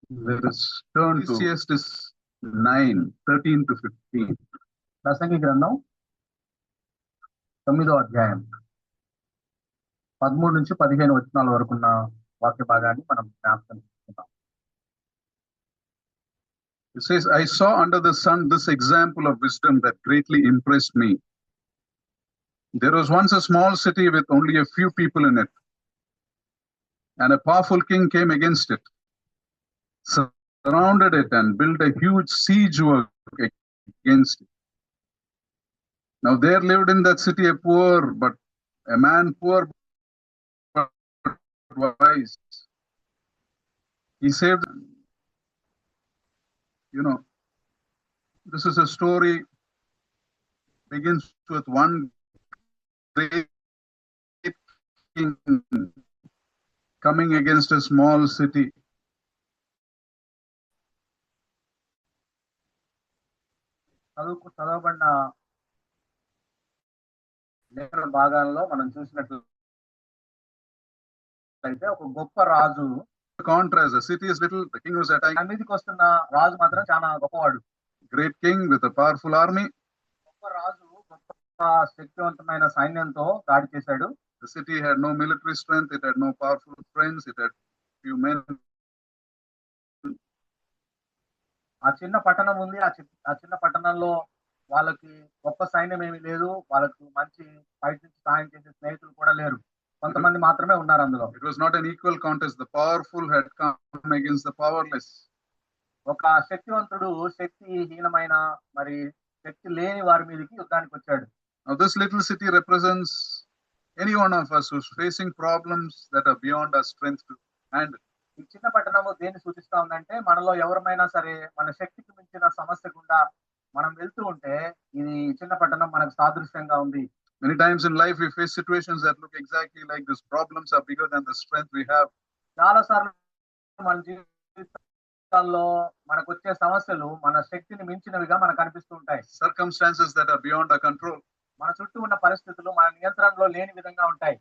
Let us turn to Ecclesiastes 9:13-15. ప్రసంగి గ్రంథం 9వ అధ్యాయం 13 నుంచి 15 వచనాల వరకు ఉన్న వాక్య భాగాన్ని మనం జ్ఞాపకం చేసుకుందాం. It says, I saw under the sun this example of wisdom that greatly impressed me. There was once a small city with only a few people in it, and a powerful king came against it, surrounded it, and built a huge siege work against it. Now there lived in that city a man poor but wise. He saved. This is a story, begins with one great king coming against a small city. చదవబడిన లేఖన భాగాల్లో మనం చూసినట్లయితే ఒక గొప్ప రాజు Contrast, the city is little, the king was attacking. అన్నిటికి వస్తున్న రాజు మాత్రం చాలా గొప్పవాడు. Great king with a powerful army. గొప్ప రాజు గొప్ప శక్తివంతమైన సైన్యంతో దాడి చేశాడు. The city had no military strength, it had no powerful friends, it had few men. ఆ చిన్న పట్టణం ఉంది. ఆ చిన్న పట్టణంలో వాళ్ళకి గొప్ప సైన్యం ఏమీ లేదు. వాళ్ళకు మంచి బయట నుంచి సహాయం చేసే స్నేహితులు కూడా లేరు. కొంతమంది మాత్రమే ఉన్నారు అందులో. It was not an equal contest. The powerful had come against the powerless. ఒక శక్తివంతుడు శక్తిహీనమైన మరి శక్తి లేని వారి మీదకి యుద్ధానికి వచ్చాడు. Now this little city represents any one of us who's facing problems that are beyond our strength to handle. ఈ చిన్న పట్టణము దేన్ని సూచిస్తా ఉందంటే మనలో ఎవరమైనా సరే మన శక్తికి మించిన సమస్య గుండా మనం వెళ్తూ ఉంటే ఇది చిన్న పట్టణం మనకు సాదృశ్యంగా ఉంది. Many times in life we face situations that look exactly like this. Problems are bigger than the strength we have. చాలా సార్లు మన జీవితాల్లో మనకు వచ్చే సమస్యలు మన శక్తిని మించినవిగా మనకు అనిపిస్తూ ఉంటాయి. Circumstances that are beyond our control. మన చుట్టూ ఉన్న పరిస్థితులు మన నియంత్రణలో లేని విధంగా ఉంటాయి.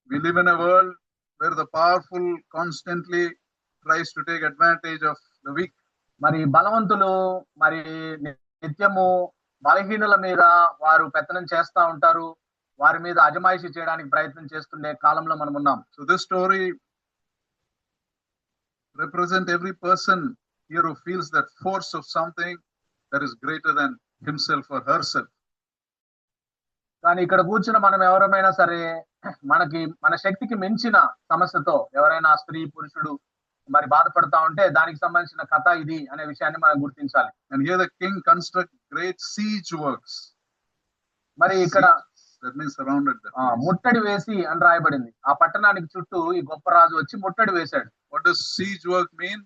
We live in a world where the powerful constantly tries to take advantage of the weak. మరి బలవంతులు మరి నిత్యము బలహీనుల మీద వారు పెత్తనం చేస్తా ఉంటారు. వారి మీద అజమాయిషి చేయడానికి ప్రయత్నం చేస్తుండే కాలంలో మనం ఉన్నాం. So this story represents every person here who feels that force of something that is greater than himself or herself. కానీ ఇక్కడ కూర్చున్న మనం ఎవరైనా సరే మన శక్తికి మించిన సమస్యతో ఎవరైనా స్త్రీ పురుషుడు మరి బాధపడతా ఉంటే దానికి సంబంధించిన కథ ఇది అనే విషయాన్ని మనం గుర్తించాలి. And here the king construct great siege works. మరి ఇక్కడ that means surrounded them. ముట్టడి వేసి అని రాయబడింది. ఆ పట్టణానికి చుట్టూ ఈ గొప్ప రాజు వచ్చి ముట్టడి వేశాడు. What does siege work mean?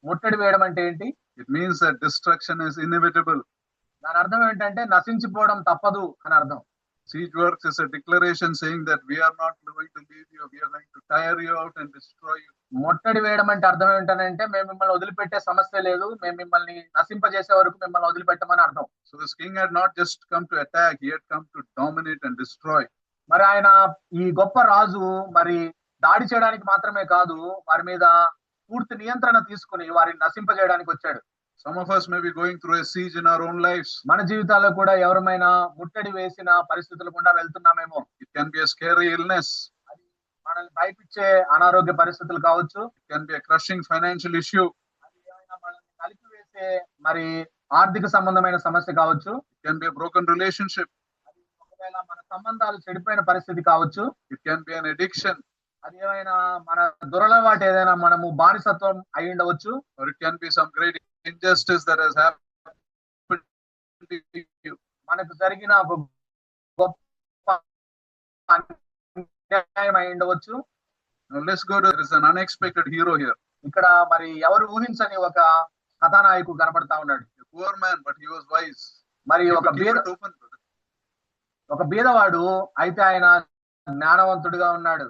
ముట్టడి వేయడం అంటే ఏంటి? It means that destruction is inevitable. దాని అర్థం ఏంటంటే నశించిపోవడం తప్పదు అని అర్థం. Siege works is a declaration saying that we are not going to leave you, we are going to tire you out and destroy you. ముట్టడి వేయడం అంటే అర్థం ఏంటంటే మేము మిమ్మల్ని వదిలిపెట్టే సమస్య లేదు, మేము మిమ్మల్ని నశింపజేసే వరకు మిమ్మల్ని వదిలిపెట్టమని అర్థం. So this king had not just come to attack, he had come to dominate and destroy. మరి ఆయన ఈ గొప్ప రాజు మరి దాడి చేయడానికి మాత్రమే కాదు, వారి మీద పూర్తి నియంత్రణ తీసుకుని వారిని నశింపజేయడానికి వచ్చాడు. Some of us may be going through a siege in our own lives. మన జీవితాల్లో కూడా ఎవరైనా ముట్టడి వేసిన పరిస్థితుల గుండా వెళ్తున్నామేమో. It can be a scary illness. అది మనల్ని భయపించే అనారోగ్య పరిస్థితులు కావచ్చు. It can be a crushing financial issue. అది ఏమైనా మనల్ని కలిపివేసే మరి ఆర్థిక సంబంధమైన సమస్య కావచ్చు. It can be a broken relationship. అది ఒకవేళ మన సంబంధాలు చెడిపోయిన పరిస్థితి కావచ్చు. It can be an addiction. అది ఏమైనా మన దురలవాటు ఏదైనా మనము బానిసత్వం అయి ఉండవచ్చు. Or it can be some great injustice that has happened to you. మనకు జరిగిన ఒక గొప్ప అన్యాయం అయి ఉండవచ్చు. Now let's go to, there is an unexpected hero here. ఇక్కడ మరి ఎవరు ఊహించని ఒక కథానాయకుడు కనబడతా ఉన్నాడు. A poor man, but he was wise. మరి ఒక బీదవాడు అయితే ఆయన జ్ఞానవంతుడిగా ఉన్నాడు.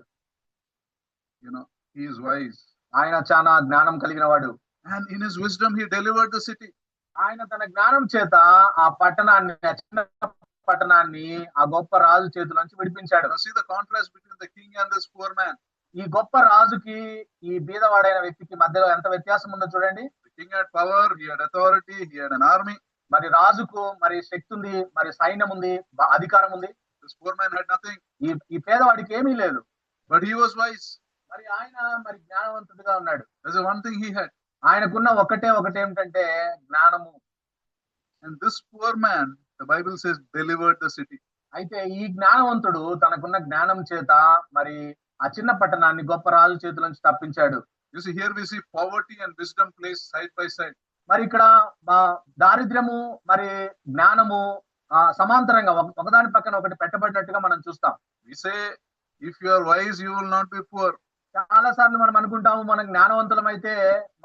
He is wise. ఆయన చాలా జ్ఞానం కలిగిన వాడు. And in his wisdom he delivered the city. ఆయన తన జ్ఞానం చేత ఆ పట్టణాన్ని, చిన్న పట్టణాన్ని ఆ గొప్ప రాజు చేతుల నుంచి విడిపించాడు. See the contrast between the king and this poor man. ఈ గొప్ప రాజుకి ఈ బీదవాడైన వ్యక్తికి మధ్యలో ఎంత వ్యత్యాసం ఉందో చూడండి. The king had power, he had authority, he had an army. మరి రాజుకు మరి శక్తి ఉంది, మరి సైన్యం ఉంది, అధికారం ఉంది. This poor man had nothing, ఈ పేదవాడికి ఏమీ లేదు. but he was wise. మరి ఆయన మరి జ్ఞానవంతుడిగా ఉన్నాడు. There's the one thing he had. ఆయనకున్న ఒకటే ఏమిటంటే జ్ఞానము. And this poor man, the Bible says, delivered the city. అయితే ఈ జ్ఞానవంతుడు తనకున్న జ్ఞానం చేత మరి ఆ చిన్న పట్టణాన్ని గొప్ప రాజు చేతుల నుంచి తప్పించాడు. You see, here we see poverty and wisdom placed side by side. మరి ఇక్కడ దారిద్ర్యము మరి జ్ఞానము సమాంతరంగా ఒకదాని పక్కన ఒకటి పెట్టబడినట్టుగా మనం చూస్తాం. We say, if you are wise, you will not be poor. చాలా సార్లు మనం అనుకుంటాము, మనం జ్ఞానవంతులమైతే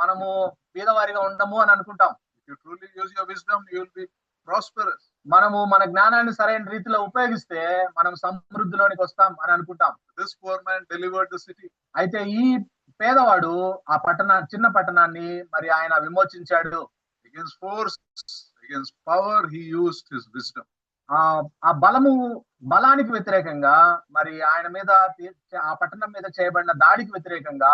మనము పేదవారిగా ఉండము అని అనుకుంటాం. If you truly use your wisdom, you will be prosperous. మనము మన జ్ఞానాన్ని సరైన రీతిలో ఉపయోగిస్తే మనం సమృద్ధిలోనికి వస్తాం అని అనుకుంటాం. This poor man delivered the city. అయితే ఈ పేదవాడు ఆ చిన్న పట్టణాన్ని మరి ఆయన విమోచించాడు. Against force, against power, he used his wisdom. ఆ బలానికి వ్యతిరేకంగా మరి ఆయన మీద ఆ పట్టణం మీద చేయబడిన దాడికి వ్యతిరేకంగా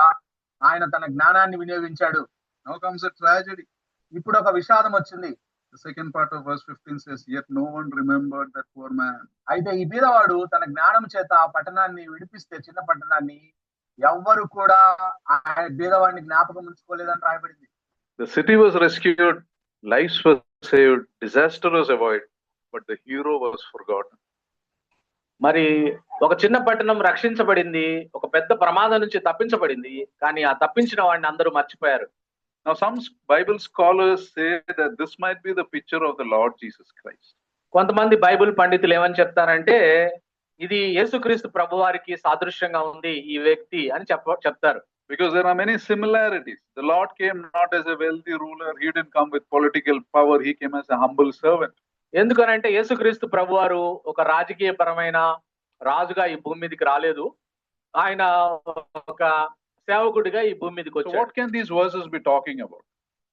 ఆయన తన జ్ఞానాన్ని వినియోగించాడు. Now comes a tragedy. ఇప్పుడు ఒక విషాదం వచ్చింది. The second part of verse 15 says, yet no one remembered that poor man. అయితే ఈ బీదవాడు తన జ్ఞానం చేత ఆ పట్టణాన్ని విడిపిస్తే, చిన్న పట్టణాన్ని, ఎవ్వరు కూడా ఆ బీదవాడిని జ్ఞాపకం ఉంచుకోలేదని రాయబడింది. The city was rescued, lives were saved, disaster was avoided, but the hero was forgotten. మరి ఒక చిన్న పట్టణం రక్షించబడింది, ఒక పెద్ద ప్రమాదం నుంచి తప్పించబడింది, కానీ ఆ తప్పించిన వాడిని అందరూ మర్చిపోయారు. Now some Bible scholars say that this might be the picture of the Lord Jesus Christ. కొంతమంది బైబిల్ పండితులు ఏమని చెప్తారంటే ఇది యేసుక్రీస్తు ప్రభువారికి సాదృశ్యంగా ఉంది ఈ వ్యక్తి అని చెప్తారు. Because there are many similarities. The Lord came not as a wealthy ruler, he didn't come with political power, he came as a humble servant. ఎందుకనంటే యేసుక్రీస్తు ప్రభువారు ఒక రాజకీయ పరమైన రాజుగా ఈ భూమి మీదకి రాలేదు, ఆయన ఒక సేవకుడిగా ఈ భూమి మీదకి వచ్చాడు. So what can these verses be talking about?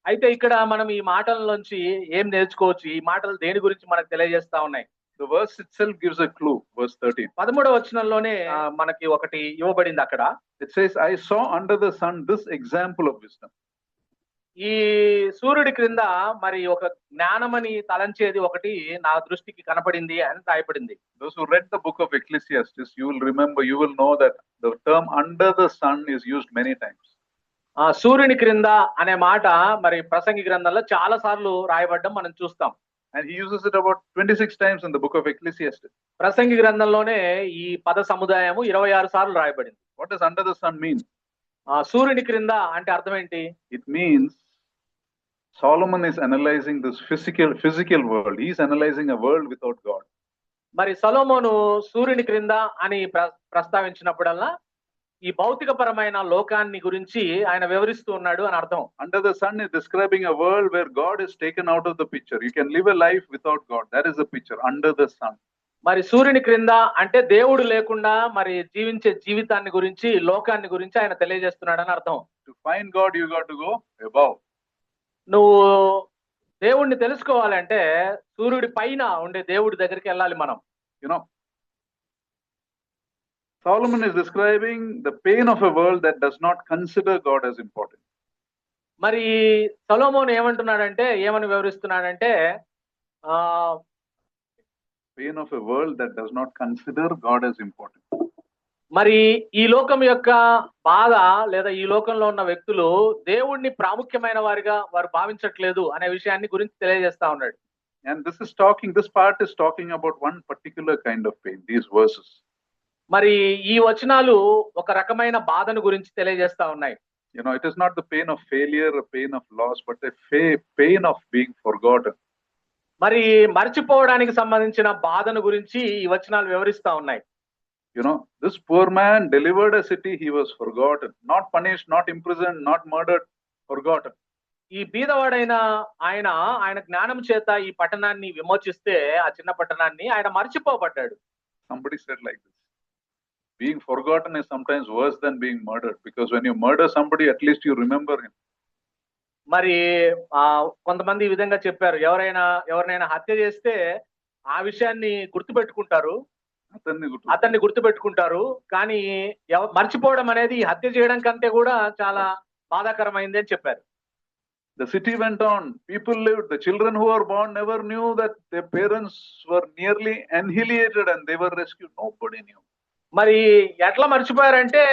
అయితే ఇక్కడ మనం ఈ మాటల్లోంచి ఏం నేర్చుకోవచ్చు, ఈ మాటలు దేని గురించి మనకు తెలియజేస్తా ఉన్నాయి? The verse itself gives a clue. Verse 13. 13వ వచనంలోనే మనకి ఒకటి ఇవ్వబడింది అక్కడ. It says, I saw under the sun this example of wisdom. ఈ సూర్యుడి క్రింద మరి ఒక జ్ఞానమని తలంచేది ఒకటి నా దృష్టికి కనపడింది అని రాయబడింది. Those who read the book of Ecclesiastes, you will know that the term under the sun is used many times. సూర్యుని క్రింద అనే మాట మరి ప్రసంగి గ్రంథంలో చాలా సార్లు రాయబడ్డం మనం చూస్తాం. And he uses it about 26 times in the book of Ecclesiastes. ప్రసంగి గ్రంథంలోనే ఈ పద సముదాయము 26 సార్లు రాయబడింది. What does under the sun mean? సూర్యుని క్రింద అంటే అర్థం ఏంటి? It means Solomon is analyzing this physical world. He is analyzing a world without God. మరి సొలొమోను సూర్యుని క్రింద అని ప్రస్తావించినప్పుడల్లా ఈ భౌతికపరమైన లోకాన్ని గురించి ఆయన వివరిస్తూ ఉన్నాడు అని అర్థం. Under the sun is describing a world where God is taken out of the picture. You can live a life without God. That is the picture, under the sun. మరి సూర్యుని క్రింద అంటే దేవుడు లేకుండా మరి జీవించే జీవితాన్ని గురించి, లోకాన్ని గురించి ఆయన తెలియజేస్తున్నాడు అని అర్థం. To find God, you got to go above. నువ్వు దేవుడిని తెలుసుకోవాలంటే సూర్యుడి పైన ఉండే దేవుడి దగ్గరికి వెళ్ళాలి మనం. You know, Solomon is describing the pain of a world that does not consider God as important. మరి సొలొమోను ఏమని వివరిస్తున్నాడంటే Pain of a world that does not consider God as important. మరి ఈ లోకం యొక్క బాధ లేదా ఈ లోకంలో ఉన్న వ్యక్తులు దేవుణ్ణి ప్రాముఖ్యమైన వారిగా వారు భావించట్లేదు అనే విషయాన్ని గురించి తెలియజేస్తా ఉన్నాడు. And this part is talking about one particular kind of pain, these verses. మరి ఈ వచనాలు ఒక రకమైన బాధను గురించి తెలియజేస్తా ఉన్నాయి. You know, it is not the pain of failure, a pain of loss, but a pain of being forgotten. మరి మర్చిపోవడానికి సంబంధించిన బాధను గురించి ఈ వచనాలు వివరిస్తా ఉన్నాయి. You know, this poor man delivered a city, he was forgotten, not punished, not imprisoned, not murdered, forgotten. ఈ బీదవాడైన ఆయన జ్ఞానం చేత ఈ పట్టణాన్ని విమోచిస్తే, ఆ చిన్న పట్టణాన్ని, ఆయన మర్చిపోబడ్డాడు. Somebody said like this, being forgotten is sometimes worse than being murdered, because when you murder somebody, at least you remember him. మరి కొంతమంది ఈ విధంగా చెప్పారు, ఎవరినైనా హత్య చేస్తే ఆ విషయాన్ని గుర్తుపెట్టుకుంటారు, అతన్ని గుర్తుపెట్టుకుంటారు. కానీ మర్చిపోవడం అనేది హత్య చేయడం కంటే కూడా చాలా బాధాకరమైంది అని చెప్పారు. The city went on. People lived. The children who were born never knew that their parents were nearly annihilated and they were rescued. Nobody knew. మరి ఎట్లా మర్చిపోయారంటే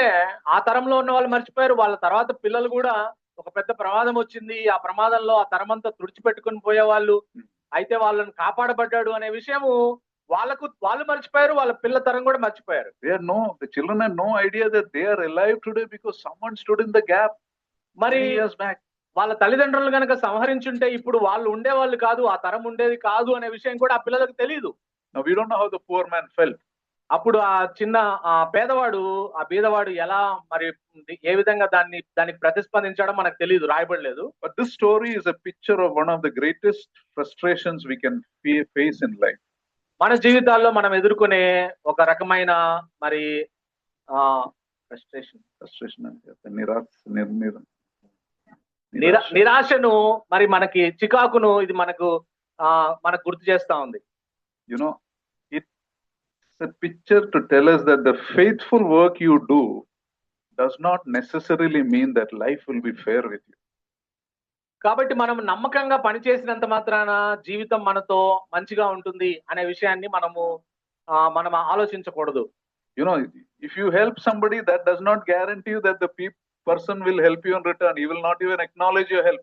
ఆ తరంలో ఉన్న వాళ్ళు మర్చిపోయారు. వాళ్ళ తర్వాత పిల్లలు కూడా ఒక పెద్ద ప్రమాదం వచ్చింది, ఆ ప్రమాదంలో ఆ తరమంతా తుడిచిపెట్టుకుని పోయేవాళ్ళు, అయితే వాళ్ళని కాపాడబడ్డాడు అనే విషయము వాళ్ళు మర్చిపోయారు, వాళ్ళ పిల్ల తరం కూడా మర్చిపోయారు. The children had no idea that they are alive today because someone stood in the gap మరి many years back. వాళ్ళ తల్లిదండ్రులు కనుక సంహరించుంటే ఇప్పుడు వాళ్ళు ఉండేవాళ్ళు కాదు, ఆ తరం ఉండేది కాదు అనే విషయం కూడా ఆ పిల్లలకు తెలియదు. Now we don't know how the poor man felt. అప్పుడు ఆ పేదవాడు, ఆ బీదవాడు ఎలా మరి ఏ విధంగా దానికి ప్రతిస్పందించడం మనకు తెలియదు, రాయబడలేదు. But this story is a picture of one of the greatest frustrations we can face in life. మన జీవితాల్లో మనం ఎదుర్కొనే ఒక రకమైన మరి నిరాశను, మరి మనకి చికాకును ఇది మనకు గుర్తు చేస్తా ఉంది. It's a picture to tell us that the faithful work you do does not necessarily mean that life will be fair with you. కాబట్టి మనం నమ్మకంగా పనిచేసినంత మాత్రాన జీవితం మనతో మంచిగా ఉంటుంది అనే విషయాన్ని మనం ఆలోచించకూడదు. If you help somebody, that does not guarantee you that the person will help you in return. He will not even acknowledge your help.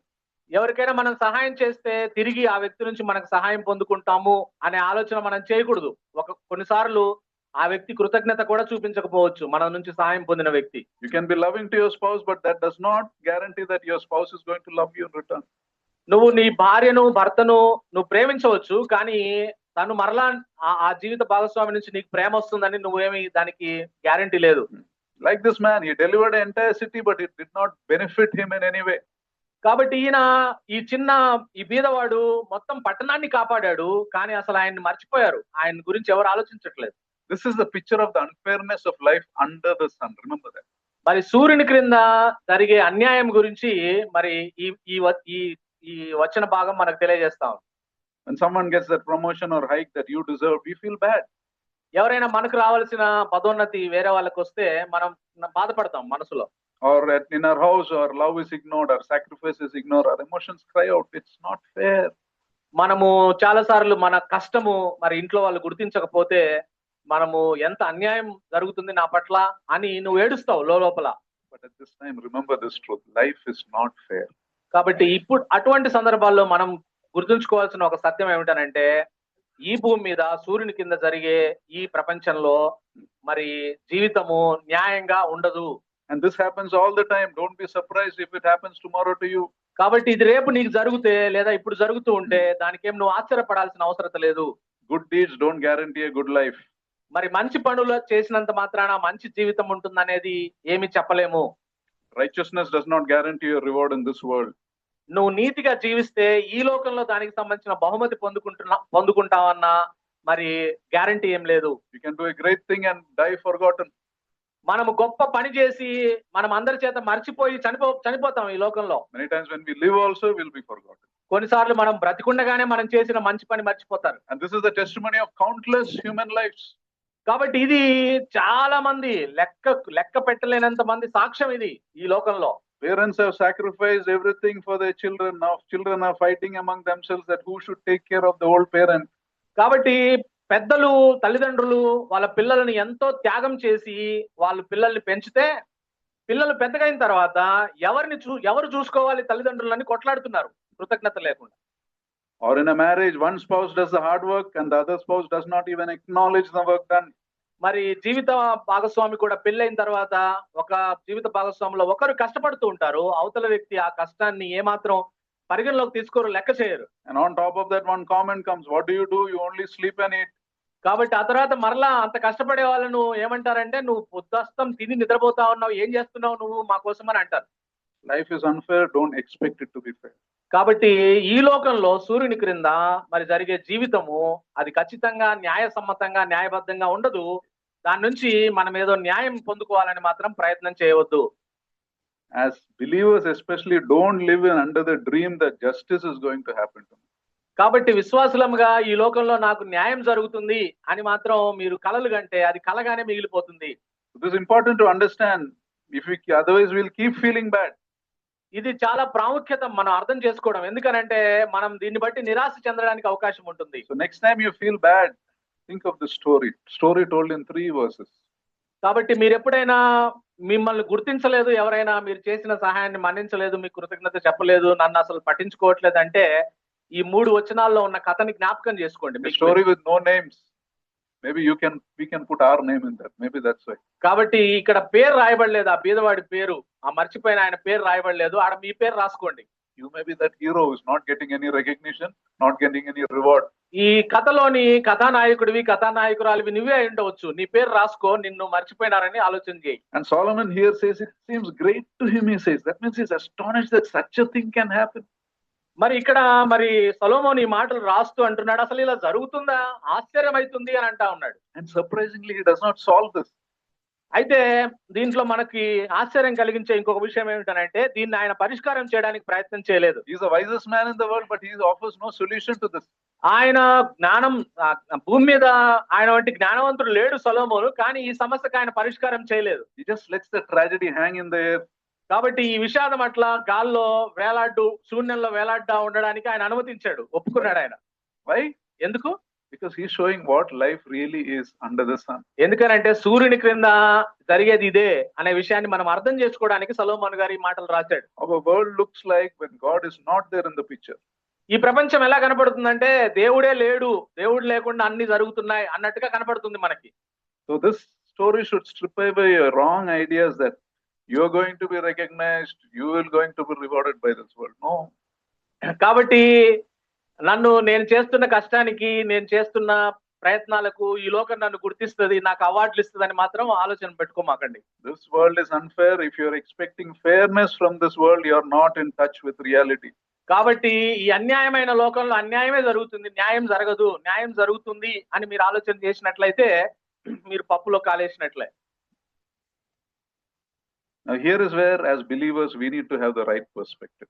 ఎవరికైనా మనం సహాయం చేస్తే తిరిగి ఆ వ్యక్తి నుంచి మనకు సహాయం పొందుకుంటాము అనే ఆలోచన మనం చేయకూడదు. కొన్నిసార్లు ఆ వ్యక్తి కృతజ్ఞత కూడా చూపించకపోవచ్చు మన నుంచి సహాయం పొందిన వ్యక్తి. You can be loving to your spouse, but that does not guarantee that your spouse is going to love you in return. నువ్వు నీ భర్తను నువ్వు ప్రేమించవచ్చు, కానీ తను మరలా ఆ జీవిత భాగస్వామి నుంచి నీకు ప్రేమ వస్తుందని నువ్వేమి దానికి గ్యారంటీ లేదు. Like this man, he delivered an entire city, but it did not benefit him in any way. కాబట్టి ఈ బీదవాడు మొత్తం పట్టణాన్ని కాపాడాడు, కానీ అసలు ఆయన్ని మర్చిపోయారు, ఆయన గురించి ఎవరు ఆలోచించట్లేదు. This is the picture of the unfairness of life under the sun. Remember that. మరి సూర్యుని క్రింద జరిగే అన్యాయం గురించి మరి ఈ వచన భాగం మనకు తెలియజేస్తాం. When someone gets that promotion or hike that you deserve, we feel bad. ఎవరైనా మనకు రావాల్సిన పదోన్నతి వేరే వాళ్ళకి వస్తే మనం బాధపడతాం మనసులో. Or in our house, our love is ignored, our sacrifice is ignored, our emotions cry out, it's not fair. మనము చాలా సార్లు మన కష్టము మరి ఇంట్లో వాళ్ళు గుర్తించకపోతే మనము ఎంత అన్యాయం జరుగుతుంది నా పట్ల అని నువ్వు ఏడుస్తావు లోపల. But at this time, remember this truth: life is not fair. కాబట్టి ఇప్పుడు అటువంటి సందర్భాల్లో మనం గుర్తుంచుకోవాల్సిన ఒక సత్యం ఏమిటనంటే, ఈ భూమి మీద సూర్యుని కింద జరిగే ఈ ప్రపంచంలో మరి జీవితము న్యాయంగా ఉండదు. And this happens all the time. Don't be surprised if it happens tomorrow to you. కాబట్టి ఇది రేపు నీకు జరిగితే లేదా ఇప్పుడు జరుగుతూ ఉంటే దానికేం నువ్వు ఆశ్చర్యపడాల్సిన అవసరం లేదు. Good deeds don't guarantee a good life. మరి మంచి పనులు చేసినంత మాత్రాన మంచి జీవితం ఉంటుందనేది ఏమి చెప్పలేము. Righteousness does not guarantee a reward in this world. నువ్వు నీతిగా జీవిస్తే ఈ లోకంలో దానికి సంబంధించిన బహుమతి పొందుకుంటావన్నా మరి గ్యారంటీ ఏం లేదు. You can do a great thing and die forgotten. మనము గొప్ప పని చేసి మనం అందరి చేత మర్చిపోయి చనిపోతాం ఈ లోకంలో. Many times when we live also we'll be forgotten. కొన్నిసార్లు మనం బ్రతికుండగానే మనం చేసిన మంచి పని మర్చిపోతారు. And this is the testimony of countless human lives. కాబట్టి ఇది చాలా మంది లెక్క పెట్టలేనంత మంది సాక్ష్యం ఇది ఈ లోకంలో. Parents have sacrificed everything for their children. Now children are fighting among themselves that who should take care of the old parent. కాబట్టి పెద్దలు తల్లిదండ్రులు వాళ్ళ పిల్లల్ని ఎంతో త్యాగం చేసి వాళ్ళ పిల్లల్ని పెంచితే పిల్లలు పెద్దగైన తర్వాత ఎవరు చూసుకోవాలి తల్లిదండ్రులని కొట్లాడుతున్నారు కృతజ్ఞత లేకుండా. Or in a marriage, one spouse does the hard work and the other spouse does not even acknowledge the work done. మరి జీవిత భాగస్వామి కూడా పెళ్ళైన తర్వాత ఒక జీవిత భాగస్వామిలో ఒకరు కష్టపడుతూ ఉంటారు, అవతల వ్యక్తి ఆ కష్టాన్ని ఏమాత్రం పరిగణలోకి తీసుకోరు, లెక్క చేయరు. And on top of that one comment comes, what do? You only sleep and eat. కాబట్టి ఆ తర్వాత మరలా అంత కష్టపడే వాళ్ళను ఏమంటారంటే, నువ్వు పొద్దుస్తం తిని నిద్రపోతా ఉన్నావు, ఏం చేస్తున్నావు నువ్వు మా కోసం అని అంటారు. Life is unfair, don't expect it to be fair. కాబట్టి ఈ లోకంలో సూర్యుని క్రింద మరి జరిగే జీవితము అది ఖచ్చితంగా న్యాయసమ్మతంగా న్యాయబద్ధంగా ఉండదు. దాని నుంచి మనం ఏదో న్యాయం పొందుకోవాలని మాత్రం ప్రయత్నం చేయవద్దు. As believers especially, don't live under the dream that justice is going to happen to me. కాబట్టి విశ్వాసులముగా ఈ లోకంలో నాకు న్యాయం జరుగుతుంది అని మాత్రం మీరు కలలు కంటే అది కలగానే మిగిలిపోతుంది. It is important to understand. Otherwise we'll keep feeling bad. ఇది చాలా ప్రాముఖ్యత మనం అర్థం చేసుకోవడం. ఎందుకనంటే మనం దీన్ని బట్టి నిరాశ చెందడానికి అవకాశం ఉంటుంది. So next time you feel bad, think of the story told in 3 verses. కాబట్టి మీరు ఎప్పుడైనా మిమ్మల్ని గుర్తించలేదు, ఎవరైనా మీరు చేసిన సహాయాన్ని మన్నించలేదు, మీకు కృతజ్ఞత చెప్పలేదు, నన్ను అసలు పట్టించుకోవట్లేదు అంటే ఈ 3 వచనాల్లో ఉన్న కథని జ్ఞాపకం చేసుకోండి. The story with no names. Maybe we can put our name in that. Maybe that's why. కాబట్టి ఇక్కడ పేరు రాయబడలేదు, ఆ బీదవాడి పేరు, ఆ మర్చిపోయిన ఆయన పేరు రాయబడలేదు, ఆడ మీ పేరు రాసుకోండి. You may be that hero who's not getting any recognition, not getting any reward. ఈ కథలోని కథానాయకుడివి, కథానాయకురాలివి నువ్వే అయి ఉండవచ్చు. నీ పేరు రాసుకో, నిన్ను మర్చిపోయినారని ఆలోచన చేయి. And Solomon here says it seems great to him, he says. That means he's astonished that such a thing can happen. మరి ఇక్కడ మరి సొలొమోను ఈ మాటలు రాస్తూ అంటున్నాడు, అసలు ఇలా జరుగుతుందా, ఆశ్చర్యం అవుతుంది అని అంటా ఉన్నాడు. And surprisingly, he does not solve this. అయితే దీంట్లో మనకి ఆశ్చర్యం కలిగించే ఇంకొక విషయం ఏమిటంటే దీన్ని ఆయన పరిష్కారం చేయడానికి ప్రయత్నం చేయలేదు. He's the wisest man in the world, but he offers no solution to this. ఆయన జ్ఞానం భూమి మీద ఆయన వంటి జ్ఞానవంతుడు లేడు సొలొమోను, కానీ ఈ సమస్యకు ఆయన పరిష్కారం చేయలేదు. He just lets the tragedy hang in the air. కాబట్టి ఈ విషాదం అట్లా గాల్లో శూన్యంలో వేలాడ్డా ఉండడానికి ఆయన అనుమతించాడు, ఒప్పుకున్నాడు ఆయన. Why? ఎందుకు? Because he's showing what life really is under the sun. ఎందుకనంటే సూర్యుని క్రింద జరిగేది ఇదే అనే విషయాన్ని మనం అర్థం చేసుకోవడానికి సొలొమోను గారు ఈ మాటలు రాశాడు. Our world looks like when God is not there in the picture. ఈ ప్రపంచం ఎలా కనపడుతుందంటే దేవుడే లేడు, దేవుడు లేకుండా అన్ని జరుగుతున్నాయి అన్నట్టుగా కనపడుతుంది మనకి. So this story should strip away your wrong ideas that you're going to be recognized, you will going to be rewarded by this world. No. కాబట్టి నేను చేస్తున్న కష్టానికి, నేను చేస్తున్న ప్రయత్నాలకు ఈ లోకం నన్ను గుర్తిస్తుంది, నాకు అవార్డులు ఇస్తుందని మాత్రం ఆలోచన పెట్టుకోమాకండి. This world is unfair. If you're expecting fairness from this world, you're not in touch with reality. కాబట్టి ఈ అన్యాయమైన లోకంలో అన్యాయమే జరుగుతుంది, న్యాయం జరగదు, న్యాయం జరుగుతుంది అని మీరు ఆలోచన చేసినట్లయితే మీరు పప్పులో కాలేసినట్లే. Now here is where as believers we need to have the right perspective.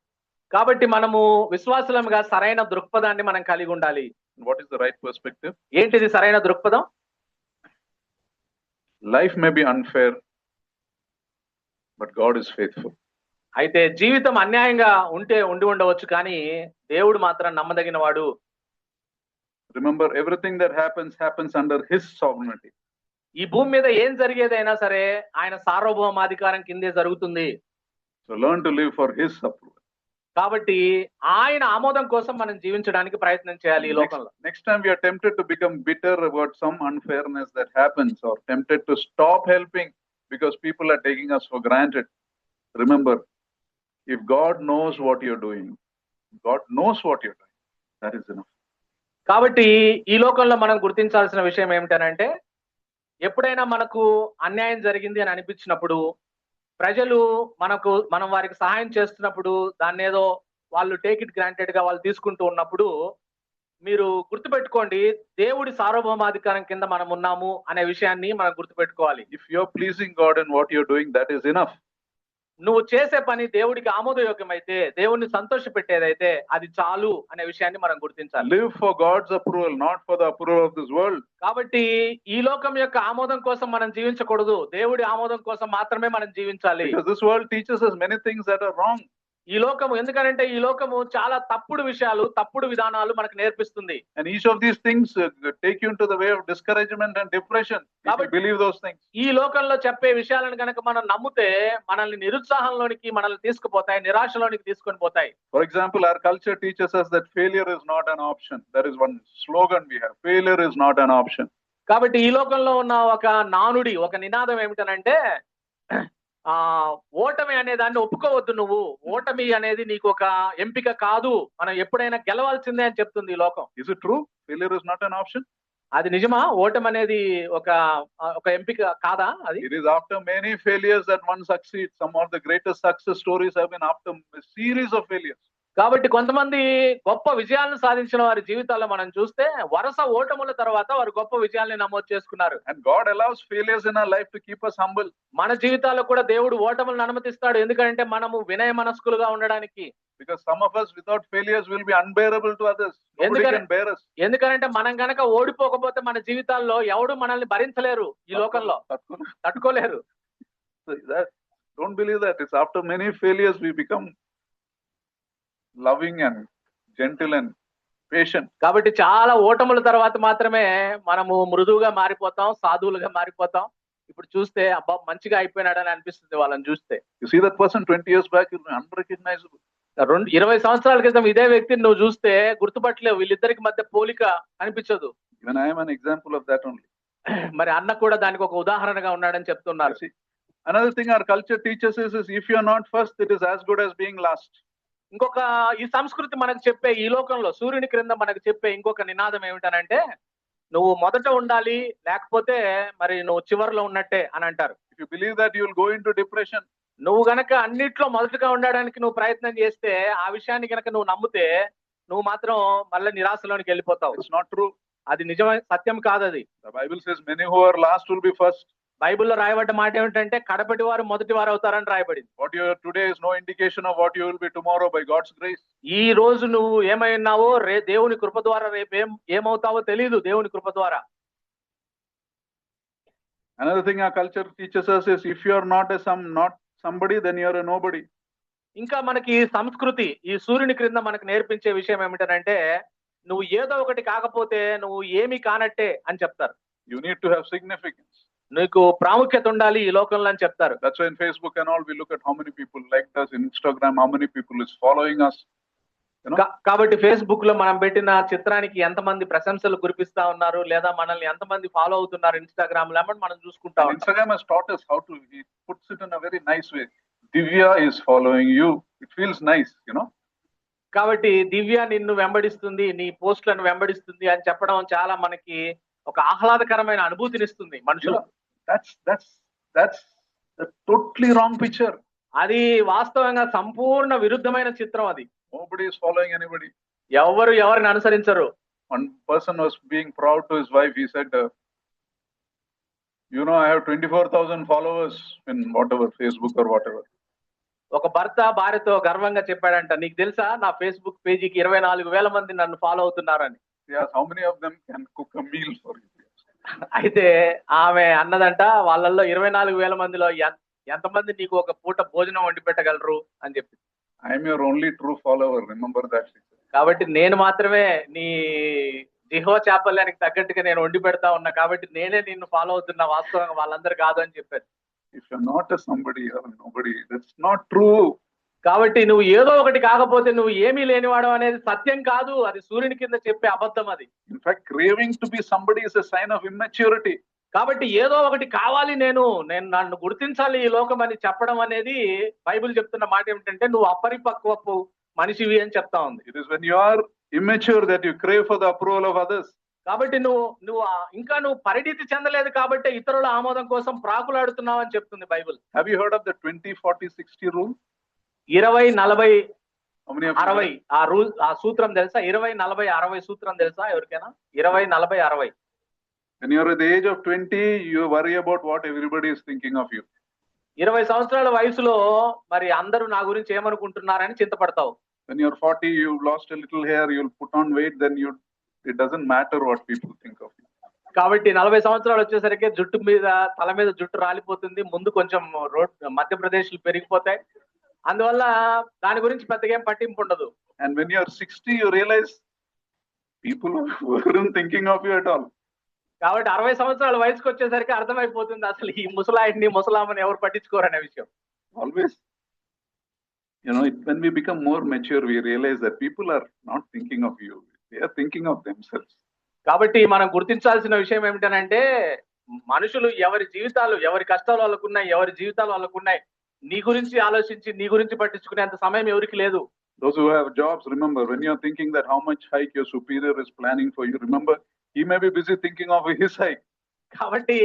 కాబట్టి మనము విశ్వాసులముగా సరైన దృక్పథాన్ని మనం కలిగి ఉండాలి. What is the right perspective? ఏంటిది సరైన దృక్పథం? Life may be unfair, but God is faithful. అయితే జీవితం అన్యాయంగా ఉండి ఉండవచ్చు, కానీ దేవుడు మాత్రం నమ్మదగిన వాడు. Remember, everything that happens under His sovereignty. ఈ భూమి మీద ఏం జరిగేదైనా సరే ఆయన సార్వభౌమాధికారం కిందే జరుగుతుంది. So learn to live for His approval. కాబట్టి ఆయన ఆమోదం కోసం మనం జీవించడానికి ప్రయత్నం చేయాలి ఈ లోకంలో. Next time we are tempted to become bitter about some unfairness that happens, or tempted to stop helping because people are taking us for granted, remember, if God knows what you're doing, that is enough. కాబట్టి ఈ లోకంలో మనం గుర్తించాల్సిన విషయం ఏమిటనంటే ఎప్పుడైనా మనకు అన్యాయం జరిగింది అని అనిపించినప్పుడు, ప్రజలు మనం వారికి సహాయం చేస్తున్నప్పుడు దాన్ని ఏదో వాళ్ళు టేక్ ఇట్ గ్రాంటెడ్ గా వాళ్ళు తీసుకుంటూ ఉన్నప్పుడు మీరు గుర్తుపెట్టుకోండి, దేవుడి సార్వభౌమాధికారం కింద మనం ఉన్నాము అనే విషయాన్ని మనం గుర్తుపెట్టుకోవాలి. If you're pleasing God in what you're doing, that is enough. నువ్వు చేసే పని దేవుడికి ఆమోదయోగ్యమైతే, దేవుణ్ణి సంతోష పెట్టేదైతే అది చాలు అనే విషయాన్ని మనం గుర్తించాలి. Live for God's approval, not for the approval of this world. కాబట్టి ఈ లోకం యొక్క ఆమోదం కోసం మనం జీవించకూడదు, దేవుడి ఆమోదం కోసం మాత్రమే మనం జీవించాలి. Because this world teaches us many things that are wrong. ఈ లోకము ఎందుకంటే ఈ లోకము చాలా తప్పుడు విషయాలు, తప్పుడు విధానాలు మనకు నేర్పిస్తుంది. And each of these things take you into the way of discouragement and depression if you believe those things. ఈ లోకంలో చెప్పే విషయాలను కనుక మనం నమ్మితే మనల్ని నిరుత్సాహంలోనికి మనల్ని తీసుకుపోతాయి, నిరాశలోనికి తీసుకొని పోతాయి. For example, our culture teaches us that failure is not an option. There is one slogan we have: failure is not an option. కాబట్టి ఈ లోకంలో ఉన్న ఒక నానుడి, ఒక నినాదం ఏమిటనంటే ఓటమి అనే దాన్ని ఒప్పుకోవద్దు, నువ్వు ఓటమి అనేది నీకు ఒక ఎంపిక కాదు, మనం ఎప్పుడైనా గెలవాల్సిందే అని చెప్తుంది ఈ లోకం. Is it true? Failure is not an option? అది నిజమా? ఓటమి అనేది ఒక ఎంపిక కాదా? అది it is after many failures that one succeeds. Some of the greatest success stories have been after a series of failures. కాబట్టి కొంతమంది గొప్ప విజయాలను సాధించిన వారి జీవితాల్లో మనం చూస్తే వరుస ఓటముల తర్వాత వారు గొప్ప విజయాల్ని నమోదు చేసుకున్నారు. And God allows failures in our life to keep us humble. మన జీవితాల్లో కూడా దేవుడు ఓటములను అనుమతిస్తాడు, ఎందుకంటే మనము వినయ మనస్కులుగా ఉండడానికి. Because some of us without failures will be unbearable to others. Nobody can bear us. ఎందుకంటే మనం గనక ఓడిపోకపోతే మన జీవితాల్లో ఎవడు మనల్ని భరించలేరు ఈ లోకంలో, తట్టుకోలేరు. Don't believe that. It's after many failures we become loving and gentle and patient. కాబట్టి చాలా ఓటముల తర్వాత మాత్రమే మనము మృదువుగా మారిపోతాం, సాధువులుగా మారిపోతాం. ఇప్పుడు చూస్తే అబ్బా మంచిగా అయిపోయినాడని అనిపిస్తుంది వాళ్ళని చూస్తే. You see that person 20 years back is unrecognizable. 20 సంవత్సరాల క్రితం ఇదే వ్యక్తిని నువ్వు చూస్తే గుర్తుపట్టలేవు, వీళ్ళిద్దరికి మధ్య పోలిక అనిపించదు. Even I am an example of that only. మరి అన్న కూడా దానికి ఒక ఉదాహరణగా ఉన్నాడని చెప్తున్నారు. Another thing our culture teaches us is if you are not first, it is as good as being last. ఇంకొక ఈ సంస్కృతి మనకు చెప్పే, ఈ లోకంలో సూర్యుని క్రింద మనకు చెప్పే ఇంకొక నినాదం ఏమిటనంటే నువ్వు మొదట ఉండాలి, లేకపోతే మరి నువ్వు చివరిలో ఉన్నట్టే అని అంటారు. If you believe that, you will go into depression. నువ్వు గనక అన్నిట్లో మొదటగా ఉండడానికి నువ్వు ప్రయత్నం చేస్తే, ఆ విషయాన్ని గనక నువ్వు నమ్మితే నువ్వు మాత్రం మళ్ళీ నిరాశలోనికి వెళ్ళిపోతావు. It's not true. అది నిజమైన సత్యం కాదు. అది The Bible says many who are last will be first. బైబిల్లో రాయబడ్డ మాట ఏమిటంటే కడపటి వారు మొదటి వారు అవుతారని రాయబడింది. What you are today is no indication of what you will be tomorrow by God's grace. ఈ రోజు నువ్వు ఏమై ఉన్నావో దేవుని కృప ద్వారా రేపు ఏమవుతావో తెలియదు, దేవుని కృప ద్వారా. Another thing our culture teaches us is if you are not somebody, then you are a nobody. ఇంకా మనకి సంస్కృతి ఈ సూర్యుని క్రింద మనకు నేర్పించే విషయం ఏమిటంటే నువ్వు ఏదో ఒకటి కాకపోతే నువ్వు ఏమీ కానట్టే అని చెప్తారు. You need to have significance. నీకు ప్రాముఖ్యత ఉండాలి ఈ లోకంలో అని చెప్తారు. That's why in Facebook and all we look at how many people liked us, in Instagram how many people is following us. కాబట్టి ఫేస్బుక్ లో మనం పెట్టిన చిత్రానికి ఎంతమంది ప్రశంసలు కురిపిస్తా ఉన్నారు, లేదా మనల్ని ఎంతమంది ఫాలో అవుతున్నారు ఇన్స్టాగ్రామ్ లో మనం చూసుకుంటాం. Instagram has taught us how to, he puts it in a very nice way. Divya is following you. It feels nice, కాబట్టి దివ్య నిన్ను వెంబడిస్తుంది, నీ పోస్టులను వెంబడిస్తుంది అని చెప్పడం చాలా మనకి ఒక ఆహ్లాదకరమైన అనుభూతినిస్తుంది మనుషులు. That's a totally wrong picture. అది వాస్తవంగా సంపూర్ణ విరుద్ధమైన చిత్రం అది. Nobody is following anybody. ఎవరిని అనుసరించరు. One person was being proud to his wife. He said, I have 24,000 followers in whatever, Facebook or whatever. ఒక భర్త భార్యతో గర్వంగా చెప్పాడంట, నీకు తెలుసా నా ఫేస్బుక్ పేజీకి 24,000 మంది నన్ను ఫాలో అవుతున్నారని. Yes, how many of them can cook a meal for you? అయితే ఆమె అన్నదంట, వాళ్ళల్లో 24,000 మందిలో ఎంతమంది నీకు ఒక పూట భోజనం వండి పెట్టగలరు అని చెప్పి. I am your only true follower. Remember that. కాబట్టి నేను మాత్రమే నీ జిహ్వ చాపల్యానికి తగ్గట్టుగా నేను వండి పెడతా ఉన్నా, కాబట్టి నేనే నిన్ను ఫాలో అవుతున్నా, వాస్తవంగా వాళ్ళందరూ కాదు అని చెప్పారు. If you're not a somebody or nobody, that's not true. కాబట్టి నువ్వు ఏదో ఒకటి కాకపోతే నువ్వు ఏమీ లేనివాడు అనేది సత్యం కాదు, అది సూర్యుని కింద చెప్పే అబద్ధం అది. In fact, craving to be somebody is a sign of immaturity. కాబట్టి ఏదో ఒకటి కావాలి, నేను నన్ను గుర్తించాలి ఈ లోకం అని చెప్పడం అనేది బైబిల్ చెప్తున్న మాట ఏమిటంటే నువ్వు అపరిపక్వపు మనిషివి అని చెప్తా ఉంది. It is when you are immature that you crave for the approval of others. కాబట్టి నువ్వు పరిణితి చెందలేదు కాబట్టి ఇతరుల ఆమోదం కోసం ప్రాకులాడుతున్నావు అని చెప్తుంది Bible. Have you heard of the 20-40-60 rule? 20-40-60 ఆ సూత్రం తెలుసా? 20-40-60 సూత్రం తెలుసా ఎవరికైనా? 20-40-60. When you are at the age of 20, you worry about what everybody is thinking of you. 20 సంవత్సరాల వయసులో మరి అందరూ నా గురించి ఏమనుకుంటున్నారని చింతపడతావు. When you are 40, you've lost a little hair, you'll put on weight, then it doesn't matter what people think of you. కాబట్టి 40 సంవత్సరాలు వచ్చేసరికి తల మీద జుట్టు రాలిపోతుంది, ముందు కొంచెం మధ్యప్రదేశ్లు పెరిగిపోతాయి, అందువల్ల దాని గురించి పెద్దగా ఏం పట్టింపు ఉండదు. And when you are 60, you realize people weren't thinking of you at all. కాబట్టి 60 సంవత్సరాల వయసుకు వచ్చేసరికి అర్థమైపోతుంది అసలు ఈ ముసలాయిని ముసలామని ఎవరు పట్టించుకోరనే విషయం. Always, when we become more mature, we realize that people are not thinking of you. They are thinking of themselves. కాబట్టి మనం గుర్తించాల్సిన విషయం ఏమిటనంటే మనుషులు ఎవరి జీవితాలు, ఎవరి కష్టాలు వాళ్ళకున్నాయి, ఎవరి జీవితాలు వాళ్ళకున్నాయి, నీ గురించి ఆలోచించి నీ గురించి పట్టించుకునేంత సమయం ఎవరికి లేదు. Those who have jobs, remember, when you are thinking that how much hike your superior is planning for you, remember, he may be busy thinking of his hike. కాబట్టి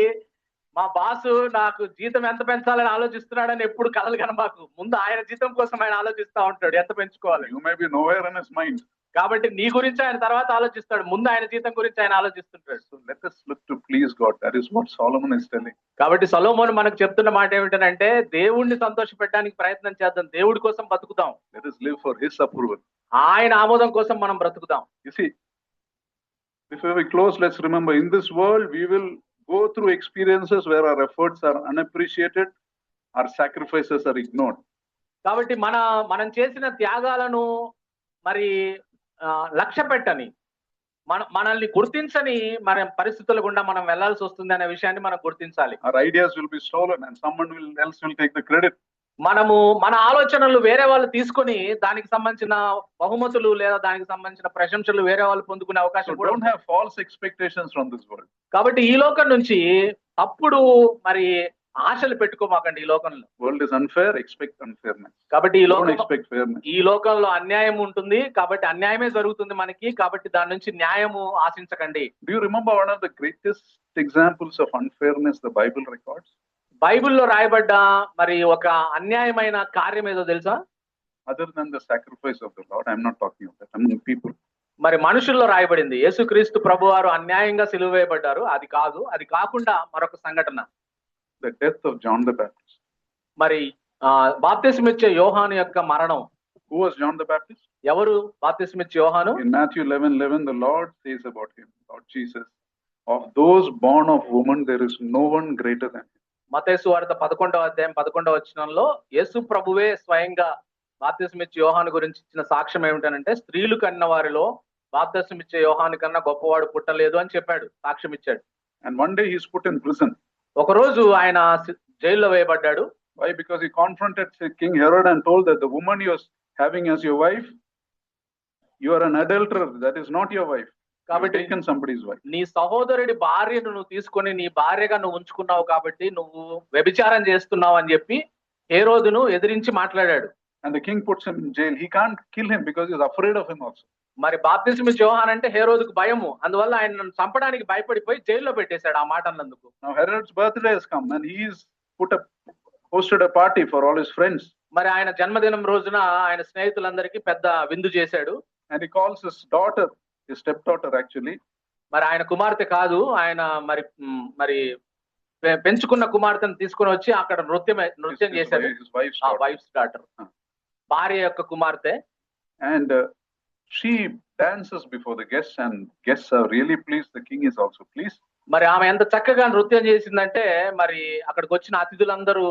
మా బాసు నాకు జీతం ఎంత పెంచాలని ఆలోచిస్తున్నాడని ఎప్పుడు కలలు కనబాకు, ముందు ఆయన జీతం కోసం ఆయన ఆలోచిస్తా ఉంటాడు ఎంత పెంచుకోవాలి. You may be nowhere in his mind. కాబట్టి నీ గురించి ఆయన తర్వాత ఆలోచిస్తాడు, ముందు ఆయన జీతం గురించి ఆయన ఆలోచిస్తుంటాడు. So let us look to please God. That is what Solomon is telling. కాబట్టి సొలొమోను మనకు చెప్తున్న మాట ఏమిటంటే, దేవుణ్ణి సంతోషపెట్టడానికి ప్రయత్నం చేద్దాం, దేవుడి కోసం బతుకుదాం, Let us live for His approval. ఆయన ఆమోదం కోసం మనం బ్రతుకుదాం. You see, before we close, let's remember, in this world, we will go through experiences where our efforts are unappreciated, our sacrifices are ignored. కాబట్టి మనం చేసిన త్యాగాలను మరి లక్ష్య పెట్టని, మనల్ని గుర్తించని మన పరిస్థితుల గుండా మనం వెళ్లాల్సి వస్తుంది అనే విషయాన్ని మనం గుర్తించాలి. Our ideas will be stolen and someone else will take the credit. మన ఆలోచనలు వేరే వాళ్ళు తీసుకొని దానికి సంబంధించిన బహుమతులు లేదా దానికి సంబంధించిన ప్రశంసలు వేరే వాళ్ళు పొందుకునే So అవకాశం కూడా don't have false expectations from this world. కాబట్టి ఈ లోకం నుంచి తప్పుడు మరి ఆశలు పెట్టుకోమాకండి. ఈ లోకంలో World is unfair, expect unfairness. కాబట్టి Don't expect fairness. ఈ లోకంలో అన్యాయం ఉంటుంది, కాబట్టి అన్యాయమే జరుగుతుంది మనకి, కాబట్టి దాని నుంచి న్యాయము ఆశించకండి. Do you remember one of the greatest examples of unfairness the Bible records? బైబిల్లో రాయబడ్డ మరి ఒక అన్యాయమైన కార్యం ఏదో తెలుసా? Other than the sacrifice of the Lord, I'm not talking of that, among people. మరి మనుషుల్లో రాయబడింది. యేసుక్రీస్తు ప్రభువారు అన్యాయంగా సిలువ వేయబడ్డారు, అది కాదు. అది కాకుండా మరొక సంఘటన, The death of John the Baptist. మరి బాప్తిస్మిచ్చే యోహాను యొక్క మరణం. Who was John the Baptist? ఎవరు బాప్తిస్మిచ్చే యోహాను? In Matthew 11:11, the Lord says about him, Lord Jesus, of those born of woman, there is no one greater than him. మత్తయి సువార్త 11వ అధ్యాయం 11వ వచనంలో యేసు ప్రభువే స్వయంగా బాప్తిస్మిచ్చే యోహాను గురించి ఇచ్చిన సాక్ష్యం ఏమిటంటే, స్త్రీలు కన్న వారిలో బాప్తిస్మిచ్చే యోహాను కన్నా గొప్పవాడు పుట్టలేదు అని చెప్పాడు, సాక్ష్యం ఇచ్చాడు. And one day he's put in prison. ఒక రోజు ఆయన జైల్లో వేయబడ్డాడు. Why? Because he confronted King Herod and told that the woman you are having as your wife, you are an adulterer. That is not your wife. You have taken somebody's wife. నీ సహోదరుడి భార్యను నువ్వు తీసుకొని నీ భార్యగా నువ్వు ఉంచుకున్నావు, కాబట్టి నువ్వు వ్యభిచారం చేస్తున్నావు అని చెప్పి హేరోదును ఎదిరించి మాట్లాడాడు. And the king puts him in jail. He can't kill him because he's afraid of him also. మరి బాప్తిస్మిచ్చే యోహాను అంటే హేరోదుకు భయము, అందువల్ల ఆయన చంపడానికి భయపడిపోయి జైల్లో పెట్టేశాడు ఆ మాట అన్నందుకు. Now Herod's birthday has come and he's hosted a party for all his friends. మరి ఆయన జన్మదినం రోజున ఆయన స్నేహితులందరికీ పెద్ద విందు చేశాడు. And he calls his daughter, his stepdaughter actually. మరి ఆయన కుమార్తె కాదు, ఆయన మరి పెంచుకున్న కుమార్తెను తీసుకొని వచ్చి అక్కడ నృత్యం చేశాడు. His wife's డాటర్, భార్య యొక్క కుమార్తె. And she dances before the guests and guests are really pleased. The king is also pleased. మరి ఆమె ఎంత చక్కగా నృత్యం చేసిందంటే మరి అక్కడికి వచ్చిన అతిథులందరూ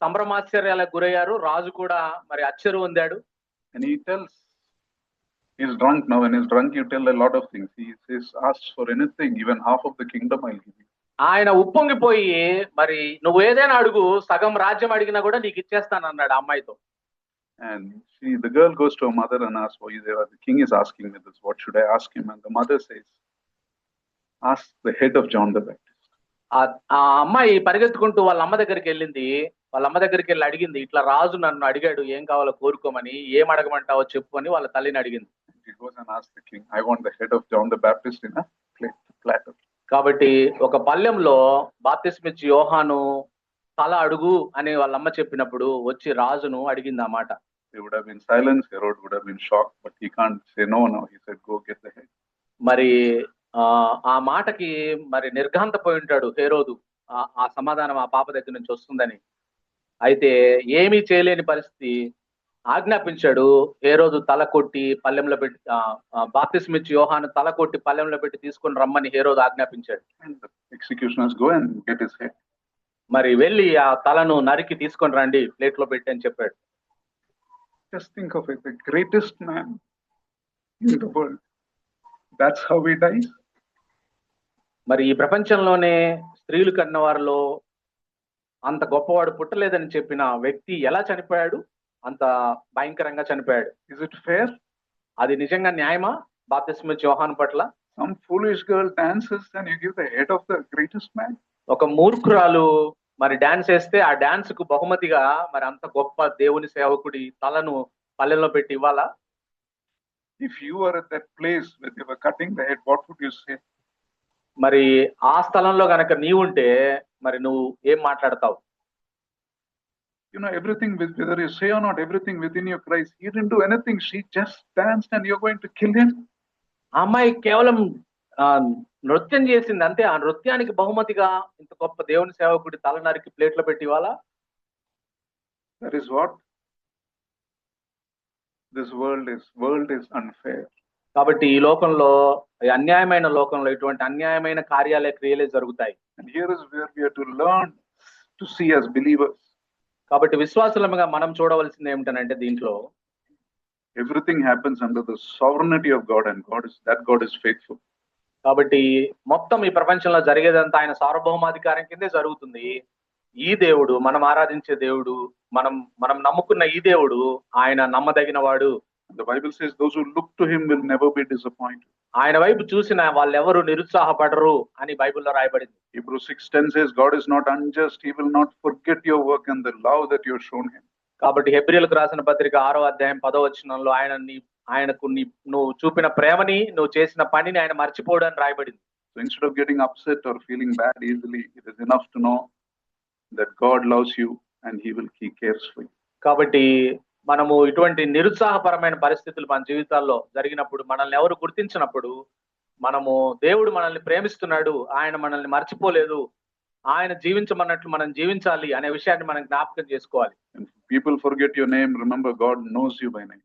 సంభ్రమాశ్చర్యాలకు గురయ్యారు. రాజు కూడా మరి ఆశ్చర్యం పొందాడు. And he tells, he's drunk now. When he's drunk, you tell a lot of things. He says, ask for anything, even half of the kingdom I'll give you. ఆయన ఉప్పొంగిపోయి మరి నువ్వు ఏదైనా అడుగు, సగం రాజ్యం అడిగినా కూడా నీకు ఇచ్చేస్తాను అన్నాడు ఆ అమ్మాయితో. And the girl goes to her mother and asks, oh, the king is asking me this. What should I ask him? And the mother says, ask the head of John the Baptist. ఆ అమ్మాయి పరిగెత్తుకుంటూ వాళ్ళ అమ్మ దగ్గరికి వెళ్ళింది. వాళ్ళ అమ్మ దగ్గరికి వెళ్ళి అడిగింది, ఇట్లా రాజు నన్ను అడిగాడు ఏం కావాలో కోరుకోమని, ఏం అడగమంటావో చెప్పు అని వాళ్ళ తల్లిని అడిగింది. She goes and asks the king, I want the head of John the Baptist in a platter. కాబట్టి ఒక పళ్ళెంలో బాప్తిస్మిచ్చే యోహాను తల అడుగు అని వాళ్ళ అమ్మ చెప్పినప్పుడు వచ్చి రాజును అడిగింది ఆ మాట. They would have been silent. Herod would have been shocked, but he can't say no now. He said, go get the head. మరి ఆ మాటకి మరి నిర్ఘాంతపోయి ఉంటాడు హేరోదు, ఆ సమాధానం ఆ పాప దగ్గర నుంచి వస్తుందని. అయితే ఏమీ చేయలేని పరిస్థితి, ఆజ్ఞాపించాడు. హేరోదు తల కొట్టి పల్లెంలో పెట్టి, బాప్తిస్మిచ్చే యోహాను తల కొట్టి పల్లెంలో పెట్టి తీసుకొని రమ్మని హేరోదు ఆజ్ఞాపించాడు. Executioners go and get his head. మరి వెళ్ళి ఆ తలను నరికి తీసుకొని రండి, ప్లేట్ లో పెట్టి అని చెప్పాడు. Just think of it, the greatest man in the world. That's how he dies. మరి ఈ ప్రపంచంలోనే స్త్రీలు కన్న వారిలో అంత గొప్పవాడు పుట్టలేదని చెప్పిన వ్యక్తి ఎలా చనిపోయాడు? అంత భయంకరంగా చనిపోయాడు. Is it fair? అది నిజంగా న్యాయమా బాప్తిస్మిచ్చే యోహాను పట్ల? Some foolish girl dances and you give the head of the greatest man. ఒక మూర్ఖురాలు మరి డాన్స్ వేస్తే ఆ డాన్స్ కు బహుమతిగా మరి అంత గొప్ప దేవుని సేవకుడి తలను పల్లెల్లో పెట్టి ఇవ్వాలా? If you were at that place where they were cutting the head, what would you say? మరి ఆ స్థలంలో గనక నీవుంటే మరి నువ్వు ఏం మాట్లాడతావు? You know, everything with, whether you say or not, everything within your Christ. He didn't do anything. She just danced and you're going to kill him. ఆ అమ్మాయి కేవలం నృత్యం చేసింది అంతే. ఆ నృత్యానికి బహుమతిగా ఇంత గొప్ప దేవుని సేవకుడి తల నరికి ప్లేట్లో పెట్టి ఇవ్వాలా? That is what this world is unfair. కాబట్టి ఈ లోకంలో, ఈ అన్యాయమైన లోకంలో ఇటువంటి అన్యాయమైన కార్యాలే, క్రియలే జరుగుతాయి. And here is where we have to learn to see as believers. కాబట్టి విశ్వాసులుగా మనం చూడవలసింది ఏమిటనంటే, దీంట్లో everything happens under the sovereignty of God, and God is faithful. కాబట్టి మొత్తం ఈ ప్రపంచంలో జరిగేదంతా ఆయన సార్వభౌమాధికారం కిందే జరుగుతుంది. ఈ దేవుడు, మనం ఆరాధించే దేవుడు, మనం నమ్ముకున్న ఈ దేవుడు, ఆయన నమ్మదగిన వాడు. The Bible says those who look to him will never be disappointed. ఆయన వైపు చూసిన వాళ్ళెవరు నిరుత్సాహపడరు అని బైబిల్లో రాయబడింది. Hebrews 6:10 says God is not unjust. He will not forget your work and the love that you have shown him. కాబట్టి హెబ్రీయులకు రాసిన పత్రిక 6వ అధ్యాయం 10వ వచనంలో ఆయనకు నువ్వు చూపిన ప్రేమని, నువ్వు చేసిన పనిని ఆయన మర్చిపోడు అని రాయబడింది. So instead of getting upset or feeling bad easily, it is enough to know that God loves you and he will keep cares for you. కాబట్టి మనము ఇటువంటి నిరుత్సాహపరమైన పరిస్థితులు మన జీవితాల్లో జరిగినప్పుడు, మనల్ని ఎవరు గుర్తించినప్పుడు, మనము దేవుడు మనల్ని ప్రేమిస్తున్నాడు, ఆయన మనల్ని మర్చిపోలేదు, ఆయన జీవించమన్నట్లు మనం జీవించాలి అనే విషయాన్ని మనం జ్ఞాపకం చేసుకోవాలి. People forget your name, remember God knows you by name.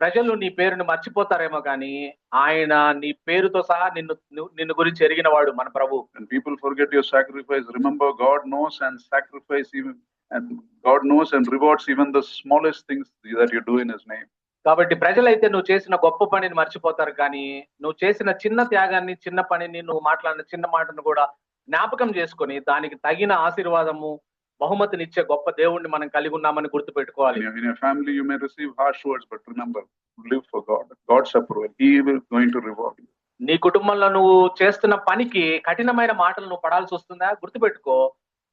ప్రజలు నీ పేరును మర్చిపోతారేమో కానీ ఆయన నీ పేరుతో సహా నిన్ను గురించి ఎరిగిన వాడు మన ప్రభు. And people forget your sacrifice, remember God knows and sacrifice even, and God knows and rewards even the smallest things that you do in his name. కాబట్టి ప్రజలైతే నువ్వు చేసిన గొప్ప పనిని మర్చిపోతారు, కానీ నువ్వు చేసిన చిన్న త్యాగాన్ని, చిన్న పనిని, నువ్వు మాట్లాడిన చిన్న మాటను కూడా జ్ఞాపకం చేసుకొని దానికి తగిన ఆశీర్వాదము, బహుమతినిచ్చే గొప్ప దేవుణ్ణి మనం కలిగి ఉన్నామని గుర్తుపెట్టుకోవాలి. In your family you may receive harsh words, but remember, live for God. God's approval. He will going to reward you. నీ కుటుంబంలో నువ్వు చేస్తున్న పనికి కఠినమైన మాటలు నువ్వు పడాల్సి వస్తుందా? గుర్తుపెట్టుకో,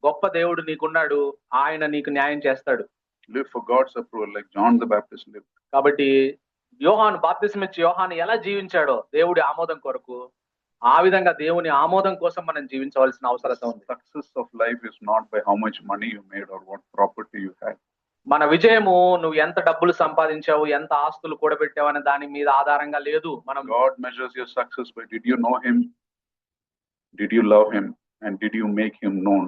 గొప్ప దేవుడు నీకున్నాడు, ఆయన నీకు న్యాయం చేస్తాడు. Live for God's approval like John the Baptist lived. కాబట్టి బాప్తిసం ఇచ్చి యోహాను ఎలా జీవించాడో దేవుడి ఆమోదం కొరకు, ఆ విధంగా దేవుని ఆమోదం కోసం మనం జీవించవలసిన అవసరం ఉంది. Success of life is not by how much money you made or what property you had. మన విజయము నువ్వు ఎంత డబ్బులు సంపాదించావు, ఎంత ఆస్తులు కూడబెట్టావు అనే దాని మీద ఆధారంగా లేదు. God measures your success by did you know him, did you love him, and did you make him known.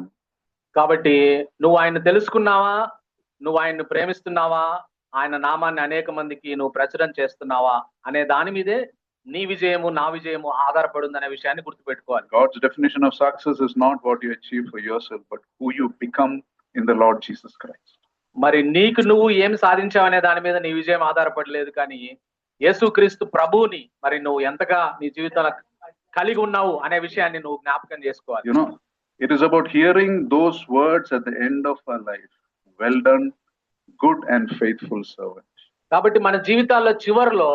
కాబట్టి నువ్వు ఆయన తెలుసుకున్నావా, నువ్వు ఆయన్ని ప్రేమిస్తున్నావా, ఆయన నామాన్ని అనేక మందికి నువ్వు ప్రచురణ చేస్తున్నావా అనే దాని మీదే నీ విజయము, నా విజయము ఆధారపడి ఉందనే విషయాన్ని గుర్తుపెట్టుకోవాలి. God's definition of success is not what you achieve for yourself, but who you become in the Lord Jesus Christ. మరి నీకు నువ్వు ఏం సాధించావనే దాని మీద నీ విజయం ఆధారపడలేదు, కానీ యేసుక్రీస్తు ప్రభువుని మరి నువ్వు ఎంతగా నీ జీవితంలో కలిగి ఉన్నావు అనే విషయాన్ని నువ్వు జ్ఞాపకం చేసుకోవాలి. You know, it is about hearing those words at the end of our life. Well done, good and faithful servant. కాబట్టి మన జీవితాల్లో చివరిలో